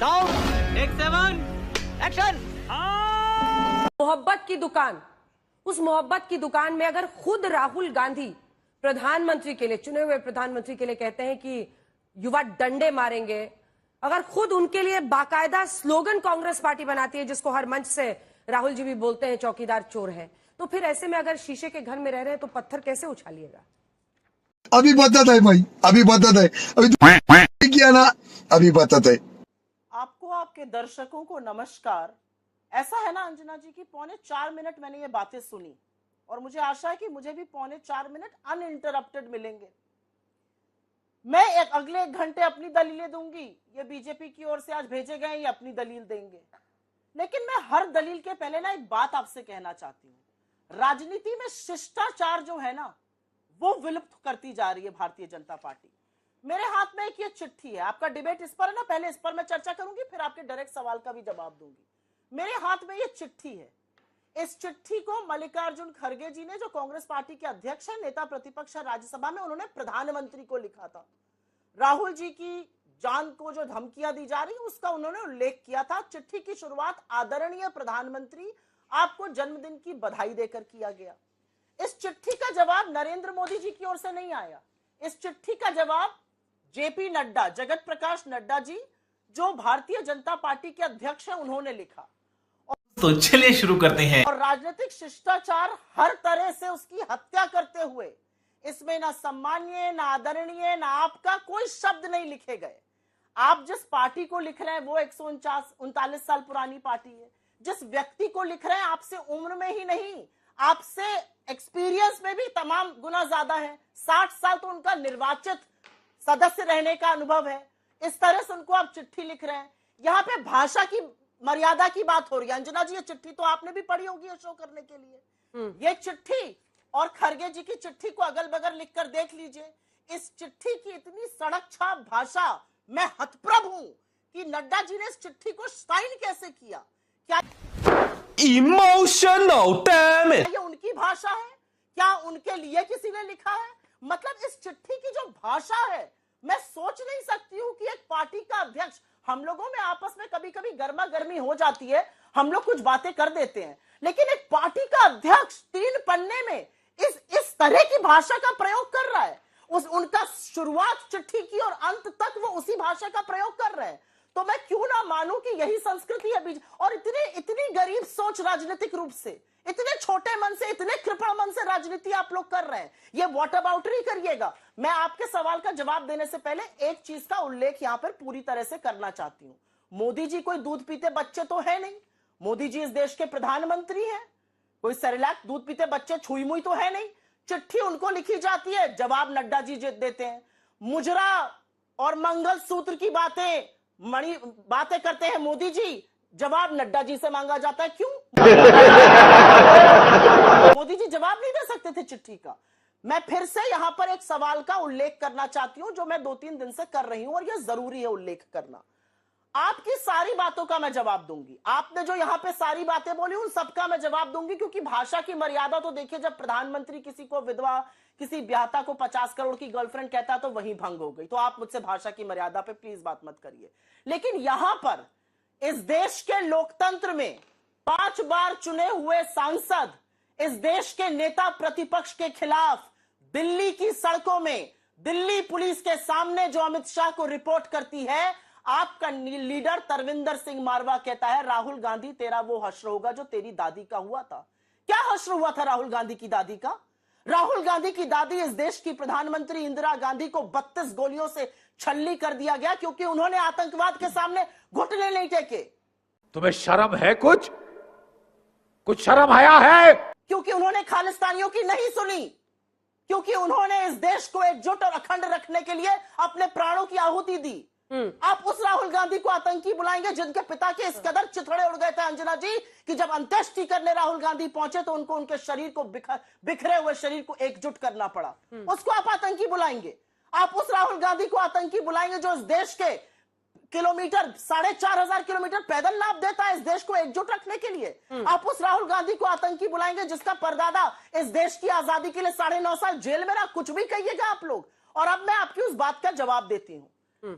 Sound take 7 action. मोहब्बत की दुकान, उस मोहब्बत की दुकान में अगर खुद राहुल गांधी प्रधानमंत्री के लिए, चुने हुए प्रधानमंत्री के लिए कहते हैं कि युवा डंडे मारेंगे, अगर खुद उनके लिए बाकायदा स्लोगन कांग्रेस पार्टी बनाती है, जिसको हर मंच से राहुल जी भी बोलते हैं चौकीदार चोर है, तो फिर ऐसे में अगर शीशे के घर में रह रहे हैं तो पत्थर कैसे उछालिएगा? अभी बदत है भाई, अभी बदत है, अभी किया ना, अभी बदत है। आपको, आपके दर्शकों को नमस्कार। ऐसा है ना अंजना जी की 3.25 मिनट मैंने ये बातें सुनी और मुझे आशा है कि मुझे भी 3.25 मिनट अनइंटरप्टेड मिलेंगे। मैं अगले 1 घंटे अपनी दलीलें दूंगी, ये बीजेपी की ओर से आज भेजे गए ये अपनी दलील देंगे, लेकिन मैं हर दलील के पहले ना एक बात आपसे कहना चाहती हूँ। राजनीति में शिष्टाचार जो है ना वो विलुप्त करती जा रही है भारतीय जनता पार्टी। मेरे हाथ में एक ये चिट्ठी है, आपका डिबेट इस पर है ना, पहले इस पर मैं चर्चा करूंगी, फिर आपके डायरेक्ट सवाल का भी जवाब दूंगी। मेरे हाथ में ये चिट्ठी है, इस चिट्ठी को मल्लिकार्जुन खड़गे जी ने, जो कांग्रेस पार्टी के अध्यक्ष है, नेता प्रतिपक्ष है राज्यसभा में, उन्होंने प्रधानमंत्री को लिखा था। राहुल जी की जान को जो धमकियां दी जा रही उसका उन्होंने उल्लेख किया था। चिट्ठी की शुरुआत आदरणीय प्रधानमंत्री आपको जन्मदिन की बधाई देकर किया गया। इस चिट्ठी का जवाब नरेंद्र मोदी जी की ओर से नहीं आया, इस चिट्ठी का जवाब जेपी नड्डा, जगत प्रकाश नड्डा जी, जो भारतीय जनता पार्टी के अध्यक्ष हैं, उन्होंने लिखा। तो चलिए शुरू करते हैं। और राजनीतिक शिष्टाचार हर तरह से उसकी हत्या करते हुए, इसमें ना सम्मानीय, ना आदरणीय, ना आपका कोई शब्द नहीं लिखे गए। आप जिस पार्टी को लिख रहे हैं वो 139 साल पुरानी पार्टी है। जिस व्यक्ति को लिख रहे हैं आपसे उम्र में ही नहीं, आपसे एक्सपीरियंस में भी तमाम गुना ज्यादा है। 60 साल तो उनका निर्वाचित सदस्य रहने का अनुभव है। इस तरह से उनको आप चिट्ठी लिख रहे हैं। यहाँ पे भाषा की मर्यादा की बात हो रही है। अंजना जी, ये चिट्ठी तो आपने भी पढ़ी होगी शो करने के लिए। ये चिट्ठी और खड़गे जी की चिट्ठी को अगल बगल लिखकर देख लीजिए। इस चिट्ठी की इतनी सड़क छाप भाषा, मैं हतप्रभ हूं कि नड्डा जी ने इस चिट्ठी को साइन कैसे किया। क्या इमोशनल डैम इट, ये उनकी भाषा है? क्या उनके लिए किसी ने लिखा है? मतलब इस चिट्ठी की जो भाषा है, मैं सोच नहीं सकती हूं कि एक पार्टी का अध्यक्ष, हम लोगों में आपस में कभी कभी गर्मा गर्मी हो जाती है, हम लोग कुछ बातें कर देते हैं, लेकिन एक पार्टी का अध्यक्ष 3 पन्ने में इस तरह की भाषा का प्रयोग कर रहा है। उनका शुरुआत चिट्ठी की और अंत तक वो उसी भाषा का प्रयोग कर रहे हैं। तो मैं क्यों ना मानूं कि यही संस्कृति है। और इतनी गरीब सोच राजनीतिक रूप से, इतने छोटे मन से, इतने कृपण मन से राजनीति आप लोग कर रहे हैं। ये वॉट अबाउटरी करिएगा। मैं आपके सवाल का जवाब देने से पहले एक चीज का उल्लेख यहां पर पूरी तरह से करना चाहती हूं। मोदी जी कोई दूध पीते बच्चे तो है नहीं। मोदी जी इस देश के प्रधानमंत्री हैं। कोई सेरेलैक दूध पीते बच्चे छुई मुई तो है नहीं। चिट्ठी उनको लिखी जाती है, जवाब नड्डा जी देते हैं। मुजरा और मंगल सूत्र की बातें करते हैं मोदी जी, जवाब नड्डा जी से मांगा जाता है। क्यों? मोदी जी जवाब नहीं दे सकते थे चिट्ठी का। मैं फिर से यहां पर एक सवाल का उल्लेख करना चाहती हूं, जो मैं 2-3 दिन से कर रही हूं, और यह जरूरी है उल्लेख करना। आपकी सारी बातों का मैं जवाब दूंगी। आपने जो यहां पे सारी बातें बोली उन सबका मैं जवाब दूंगी, क्योंकि भाषा की मर्यादा तो देखिए, जब प्रधानमंत्री किसी को विधवा, किसी ब्याहता को 50 करोड़ की गर्लफ्रेंड कहता है तो वही भंग हो गई। तो आप मुझसे भाषा की मर्यादा पे प्लीज बात मत करिए। लेकिन यहां पर इस देश के लोकतंत्र में 5 बार चुने हुए सांसद इस देश के नेता प्रतिपक्ष के खिलाफ दिल्ली की सड़कों में, दिल्ली पुलिस के सामने जो अमित शाह को रिपोर्ट करती है, आपका लीडर तरविंदर सिंह मारवा कहता है, राहुल गांधी तेरा वो हश्र होगा जो तेरी दादी का हुआ था। क्या हश्र हुआ था राहुल गांधी की दादी का? राहुल गांधी की दादी इस देश की प्रधानमंत्री इंदिरा गांधी को 32 गोलियों से छल्ली कर दिया गया, क्योंकि उन्होंने आतंकवाद के सामने घुटने नहीं टेके। तुम्हें शर्म है? कुछ शर्म आया है? क्योंकि उन्होंने खालिस्तानियों की नहीं सुनी, क्योंकि उन्होंने इस देश को एकजुट और अखंड रखने के लिए अपने प्राणों की आहुति दी। आप उस राहुल गांधी को आतंकी बुलाएंगे जिनके पिता के इस कदर चिथड़े उड़ गए थे अंजना जी, कि जब अंत्येष्टि करने राहुल गांधी पहुंचे तो उनको उनके शरीर को बिखरे हुए शरीर को एकजुट करना पड़ा। उसको आप आतंकी बुलाएंगे? आप उस राहुल गांधी को आतंकी बुलाएंगे जो इस देश के किलोमीटर, 4,500 किलोमीटर पैदल लाभ देता है इस देश को एकजुट रखने के लिए? आप उस राहुल गांधी को आतंकी बुलाएंगे जिसका परदादा इस देश की आजादी के लिए 9.5 साल जेल में रहा? कुछ भी कहिएगा आप लोग। और अब मैं आपकी उस बात का जवाब देती हूं।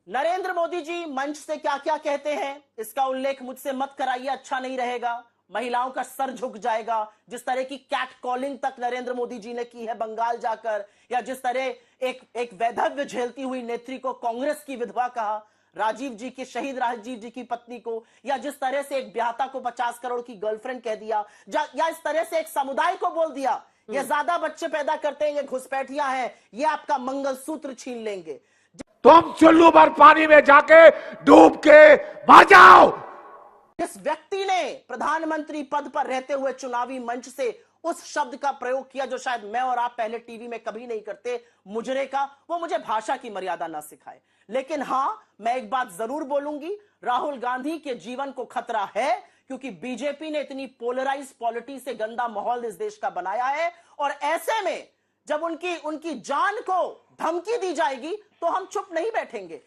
नरेंद्र मोदी जी मंच से क्या क्या कहते हैं इसका उल्लेख मुझसे मत कराइए, अच्छा नहीं रहेगा। महिलाओं का सर झुक जाएगा। जिस तरह की कैट कॉलिंग तक नरेंद्र मोदी जी ने की है बंगाल जाकर, या जिस तरह एक वैधव्य झेलती हुई नेत्री को कांग्रेस की विधवा कहा, राजीव जी के शहीद राजीव जी की पत्नी को, या जिस तरह से एक ब्याहता को 50 करोड़ की गर्लफ्रेंड कह दिया, या इस तरह से एक समुदाय को बोल दिया ये ज्यादा बच्चे पैदा करते हैं, ये घुसपैठियां हैं, ये आपका मंगलसूत्र छीन लेंगे। तुम चुल्लू भर पानी में जाके डूब के मर जाओ। जिस व्यक्ति ने प्रधानमंत्री पद पर रहते हुए चुनावी मंच से उस शब्द का प्रयोग किया जो शायद मैं और आप पहले टीवी में कभी नहीं करते, मुजरे का, वो मुझे भाषा की मर्यादा ना सिखाए। लेकिन हां, मैं एक बात जरूर बोलूंगी, राहुल गांधी के जीवन को खतरा है, क्योंकि बीजेपी ने इतनी पोलराइज पॉलिटी से गंदा माहौल इस देश का बनाया है। और ऐसे में जब उनकी जान को धमकी दी जाएगी तो हम चुप नहीं बैठेंगे।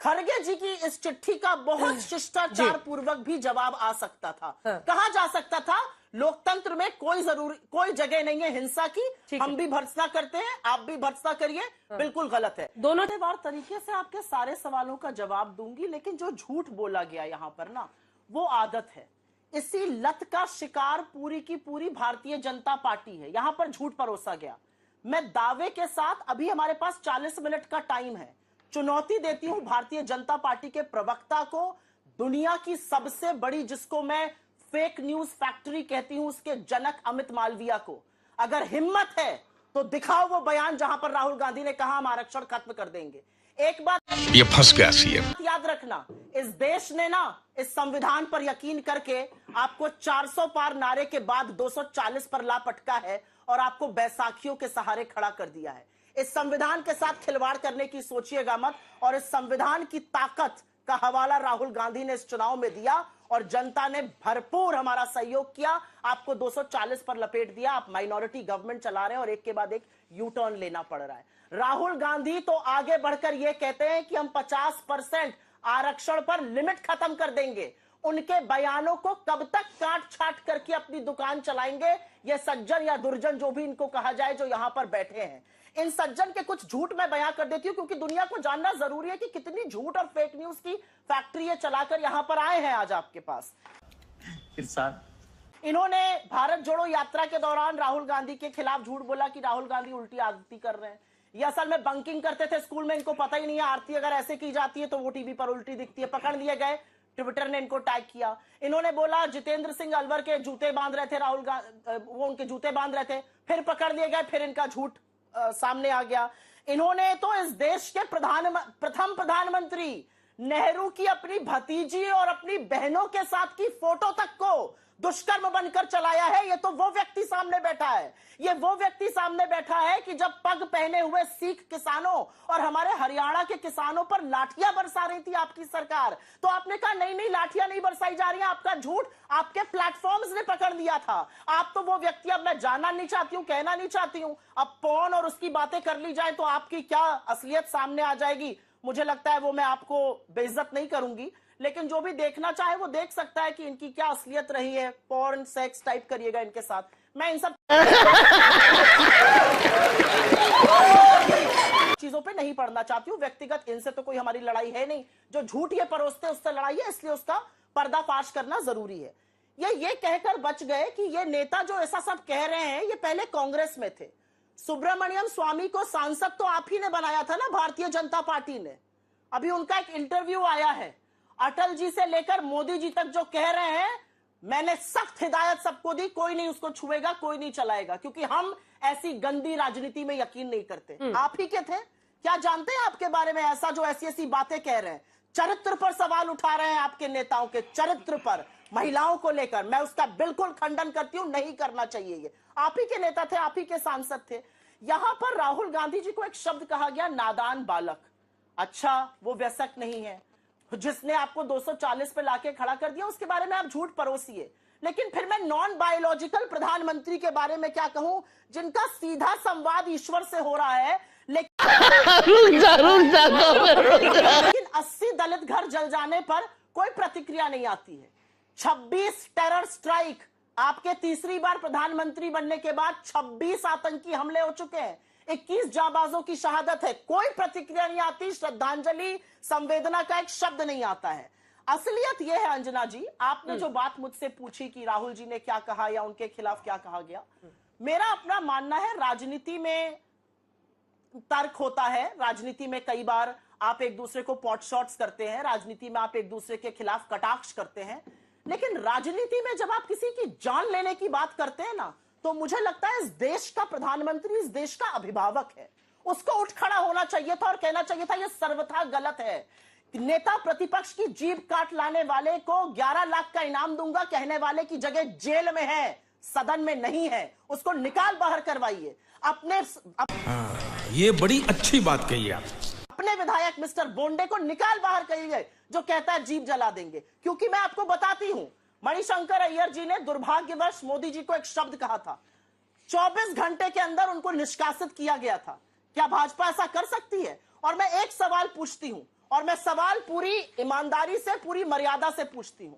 खड़गे जी की इस चिट्ठी का बहुत शिष्टाचार पूर्वक भी जवाब आ सकता था। कहा जा सकता था लोकतंत्र में कोई जगह नहीं है हिंसा की, हम भी भर्त्सना करते हैं, आप भी भर्त्सना करिए, बिल्कुल गलत है। दोनों बार तरीके से आपके सारे सवालों का जवाब दूंगी, लेकिन जो झूठ बोला गया यहां पर ना, वो आदत है। इसी लत का शिकार पूरी की पूरी भारतीय जनता पार्टी है। यहां पर झूठ परोसा गया। मैं दावे के साथ, अभी हमारे पास 40 मिनट का टाइम है, चुनौती देती हूं भारतीय जनता पार्टी के प्रवक्ता को, दुनिया की सबसे बड़ी, जिसको मैं फेक न्यूज फैक्ट्री कहती हूं, उसके जनक अमित मालविया को, अगर हिम्मत है तो दिखाओ वो बयान जहां पर राहुल गांधी ने कहा हम आरक्षण खत्म कर देंगे। एक बात ये फंस गया सीएम, याद रखना, इस देश ने ना इस संविधान पर यकीन करके आपको 400 पार नारे के बाद 240 पर ला पटका है और आपको बैसाखियों के सहारे खड़ा कर दिया है। इस संविधान के साथ खिलवाड़ करने की सोचिएगा मत। और इस संविधान की ताकत का हवाला राहुल गांधी ने इस चुनाव में दिया और जनता ने भरपूर हमारा सहयोग किया, आपको 240 पर लपेट दिया। आप माइनॉरिटी गवर्नमेंट चला रहे हैं और एक के बाद एक यू टर्न लेना पड़ रहा है। राहुल गांधी तो आगे बढ़कर यह कहते हैं कि हम 50% आरक्षण पर लिमिट खत्म कर देंगे। उनके बयानों को कब तक काट छाट करके अपनी दुकान चलाएंगे ये सज्जन या दुर्जन, जो भी इनको कहा जाए, जो यहां पर बैठे हैं। इन सज्जन के कुछ झूठ मैं बयां कर देती हूं, क्योंकि दुनिया को जानना जरूरी है कि कितनी झूठ और फेक न्यूज की फैक्ट्री ये चलाकर यहां पर आए हैं आज आपके पास। इन्होंने भारत जोड़ो यात्रा के दौरान राहुल गांधी के खिलाफ झूठ बोला कि राहुल गांधी उल्टी आरती कर रहे हैं। ये असल में बंकिंग करते थे स्कूल में, इनको पता ही नहीं है आरती अगर ऐसे की जाती है तो वो टीवी पर उल्टी दिखती है। पकड़ लिए गए, ट्विटर ने इनको टैग किया। इन्होंने बोला जितेंद्र सिंह अलवर के जूते बांध रहे थे राहुल गांधी, वो उनके जूते बांध रहे थे, फिर पकड़ लिए गए, फिर इनका झूठ सामने आ गया। इन्होंने तो इस देश के प्रथम प्रधानमंत्री नेहरू की अपनी भतीजी और अपनी बहनों के साथ की फोटो तक को दुष्कर्म बनकर चलाया है। ये तो वो व्यक्ति सामने बैठा है, ये वो व्यक्ति सामने बैठा है कि जब पग पहने हुए सिख किसानों और हमारे हरियाणा के किसानों पर लाठियां बरसा रही थी आपकी सरकार, तो आपने कहा नहीं नहीं लाठियां नहीं बरसाई जा रही हैं, आपका झूठ आपके प्लेटफॉर्म्स ने पकड़ लिया था। आप तो वो व्यक्ति, अब मैं जानना नहीं चाहती हूं, कहना नहीं चाहती हूं, अब पौन और उसकी बातें कर ली जाए तो आपकी क्या असलियत सामने आ जाएगी, मुझे लगता है वो मैं आपको बेइज्जत नहीं करूंगी। लेकिन जो भी देखना चाहे वो देख सकता है कि इनकी क्या असलियत रही है। पॉर्न सेक्स टाइप करिएगा इनके साथ, मैं इन सब चीजों पे नहीं पढ़ना चाहती हूँ। व्यक्तिगत इनसे तो कोई हमारी लड़ाई है नहीं, जो झूठ ये परोसते उससे लड़ाई है, इसलिए उसका पर्दाफाश करना जरूरी है। ये कहकर बच गए कि ये नेता जो ऐसा सब कह रहे हैं ये पहले कांग्रेस में थे। सुब्रमण्यम स्वामी को सांसद तो आप ही ने बनाया था ना, भारतीय जनता पार्टी ने। अभी उनका एक इंटरव्यू आया है, अटल जी से लेकर मोदी जी तक जो कह रहे हैं, मैंने सख्त हिदायत सबको दी, कोई नहीं उसको छुएगा, कोई नहीं चलाएगा, क्योंकि हम ऐसी गंदी राजनीति में यकीन नहीं करते। आप ही के थे, क्या जानते हैं आपके बारे में ऐसा जो ऐसी ऐसी बातें कह रहे हैं, चरित्र पर सवाल उठा रहे हैं, आपके नेताओं के चरित्र पर, महिलाओं को लेकर। मैं उसका बिल्कुल खंडन करती हूं, नहीं करना चाहिए। ये आप ही के नेता थे, आप ही के सांसद थे। यहां पर राहुल गांधी जी को एक शब्द कहा गया, नादान बालक। अच्छा, वो वयस्क नहीं है जिसने आपको 240 पे लाके खड़ा कर दिया, उसके बारे में आप झूठ परोसिए। लेकिन फिर मैं नॉन बायोलॉजिकल प्रधानमंत्री के बारे में क्या कहूं, जिनका सीधा संवाद ईश्वर से हो रहा है, लेकिन 80 दलित घर जल जाने पर कोई प्रतिक्रिया नहीं आती है। 26 टेरर स्ट्राइक, आपके तीसरी बार प्रधानमंत्री बनने के बाद 26 आतंकी हमले हो चुके हैं। 21 जाबाजों की शहादत है, कोई प्रतिक्रिया नहीं आती, श्रद्धांजलि संवेदना का एक शब्द नहीं आता है। असलियत यह है अंजना जी, आपने जो बात मुझसे पूछी कि राहुल जी ने क्या कहा या उनके खिलाफ क्या कहा गया, मेरा अपना मानना है राजनीति में तर्क होता है, राजनीति में कई बार आप एक दूसरे को पॉट शॉट्स करते हैं, राजनीति में आप एक दूसरे के खिलाफ कटाक्ष करते हैं, लेकिन राजनीति में जब आप किसी की जान लेने की बात करते हैं ना, तो मुझे लगता है इस देश का प्रधानमंत्री इस देश का अभिभावक है, उसको उठ खड़ा होना चाहिए था और कहना चाहिए था यह सर्वथा गलत है। नेता प्रतिपक्ष की जीभ काट लाने वाले को 11 लाख का इनाम दूंगा कहने वाले की जगह जेल में है, सदन में नहीं है, उसको निकाल बाहर करवाइए। ये बड़ी अच्छी बात कही आप। अपने विधायक मिस्टर बोंडे को निकाल बाहर करिए जो कहता है जीप जला देंगे, क्योंकि मैं आपको बताती हूं मणिशंकर अय्यर जी ने दुर्भाग्यवश मोदी जी को एक शब्द कहा था, 24 घंटे के अंदर उनको निष्कासित किया गया था। क्या भाजपा ऐसा कर सकती है? और मैं एक सवाल पूछती हूं, और मैं सवाल पूरी ईमानदारी से, पूरी मर्यादा से पूछती हूं।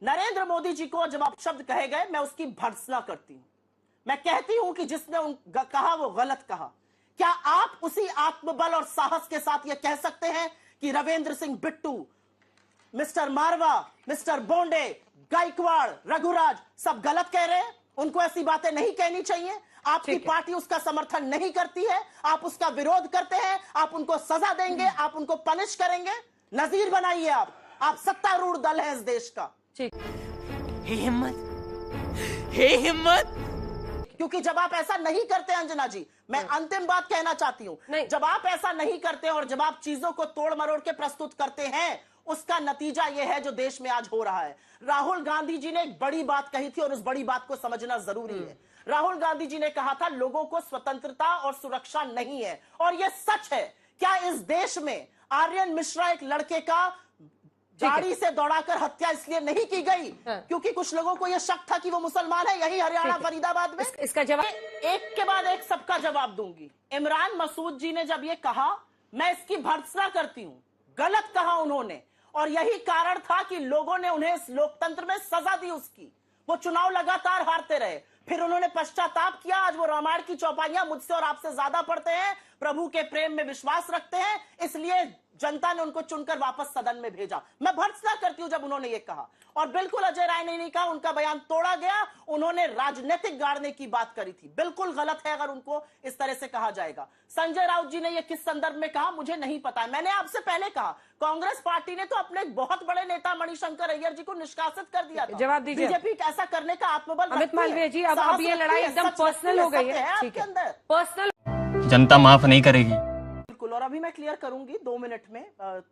नरेंद्र मोदी जी को जब आप शब्द कहे गए, मैं उसकी भर्त्सना करती हूं, मैं कहती हूं कि जिसने कहा वो गलत कहा। क्या आप उसी आत्मबल और साहस के साथ यह कह सकते हैं कि रविंद्र सिंह बिट्टू, मिस्टर मारवा, मिस्टर बोंडे, गायकवाड़, रघुराज सब गलत कह रहे हैं? उनको ऐसी बातें नहीं कहनी चाहिए। आपकी पार्टी उसका समर्थन नहीं करती है, आप उसका विरोध करते हैं, आप उनको सजा देंगे, आप उनको पनिश करेंगे। नजीर बनाइए आप सत्तारूढ़ दल है इस देश का। हे हिम्मत, क्योंकि जब आप ऐसा नहीं करते अंजना जी, मैं अंतिम बात कहना चाहती हूं, जब आप ऐसा नहीं करते और जब आप चीजों को तोड़ मरोड़ के प्रस्तुत करते हैं, उसका नतीजा यह है जो देश में आज हो रहा है। राहुल गांधी जी ने एक बड़ी बात कही थी और उस बड़ी बात को समझना जरूरी है। राहुल गांधी जी ने कहा था लोगों को स्वतंत्रता और सुरक्षा नहीं है, और यह सच है। क्या इस देश में आर्यन मिश्रा एक लड़के का गाड़ी से दौड़ाकर हत्या इसलिए नहीं की गई क्योंकि कुछ लोगों को यह शक था कि वो मुसलमान है? यही हरियाणा फरीदाबाद में। इसका जवाब एक के बाद एक सबका जवाब दूंगी। इमरान मसूद जी ने जब ये कहा, मैं इसकी भर्त्सना करती हूं, गलत कहा उन्होंने, और यही कारण था कि लोगों ने उन्हें इस लोकतंत्र में सजा दी उसकी। वो चुनाव लगातार हारते रहे, फिर उन्होंने पश्चाताप किया। आज वो रामायण की चौपाइयां मुझसे और आपसे ज्यादा पढ़ते हैं, प्रभु के प्रेम में विश्वास रखते हैं, इसलिए जनता ने उनको चुनकर वापस सदन में भेजा। मैं भर्त्सना करती हूं जब उन्होंने ये कहा, और बिल्कुल अजय राय ने नहीं कहा, उनका बयान तोड़ा गया। उन्होंने राजनीतिक गाड़ने की बात करी थी, बिल्कुल गलत है अगर उनको इस तरह से कहा जाएगा। संजय राउत जी ने यह किस संदर्भ में कहा मुझे नहीं पता है। मैंने आपसे पहले कहा कांग्रेस पार्टी ने तो अपने बहुत बड़े नेता मणिशंकर अय्यर जी को निष्कासित कर दिया था। जवाब दीजिए। बीजेपी ऐसा करने का आत्मबल अमित मालवीय जी, अब ये लड़ाई एकदम पर्सनल हो गई है आपके अंदर। पर्सनल जनता माफ नहीं करेगी। बिल्कुल, और अभी मैं क्लियर करूंगी 2 मिनट में।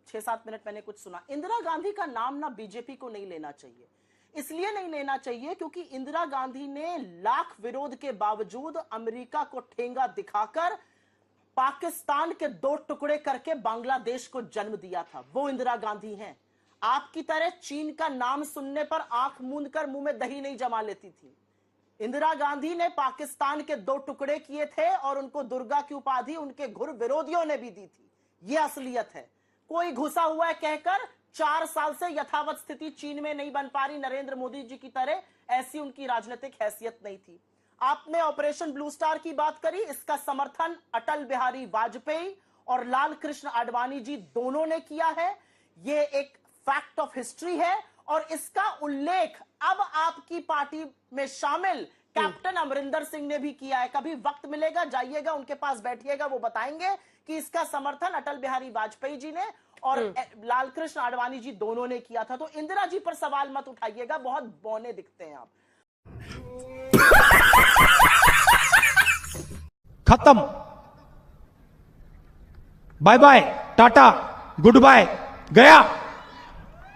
6-7 मिनट मैंने कुछ सुना। इंदिरा गांधी का नाम ना बीजेपी को नहीं लेना चाहिए, इसलिए नहीं लेना चाहिए क्योंकि इंदिरा गांधी ने लाख विरोध के बावजूद अमेरिका को ठेंगा दिखाकर पाकिस्तान के 2 टुकड़े करके बांग्लादेश को जन्म दिया था। वो इंदिरा गांधी हैं। आपकी तरह चीन का नाम सुनने पर आंख मूंद कर मुंह में दही नहीं जमा लेती थी। इंदिरा गांधी ने पाकिस्तान के 2 टुकड़े किए थे और उनको दुर्गा की उपाधि उनके घुर विरोधियों ने भी दी थी। यह असलियत है। कोई घुसा हुआ है कहकर 4 साल से यथावत स्थिति चीन में नहीं बन पा रही नरेंद्र मोदी जी की तरह, ऐसी उनकी राजनीतिक हैसियत नहीं थी। आपने ऑपरेशन ब्लू स्टार की बात करी, इसका समर्थन अटल बिहारी वाजपेयी और लाल कृष्ण आडवाणी जी दोनों ने किया है। यह एक फैक्ट ऑफ हिस्ट्री है, और इसका उल्लेख अब आपकी पार्टी में शामिल कैप्टन अमरिंदर सिंह ने भी किया है। कभी वक्त मिलेगा, जाइएगा उनके पास, बैठिएगा, वो बताएंगे कि इसका समर्थन अटल बिहारी वाजपेयी जी ने और लाल कृष्ण आडवाणी जी दोनों ने किया था। तो इंदिरा जी पर सवाल मत उठाइएगा, बहुत बौने दिखते हैं आप। खत्म। Bye bye, tata, goodbye, गया।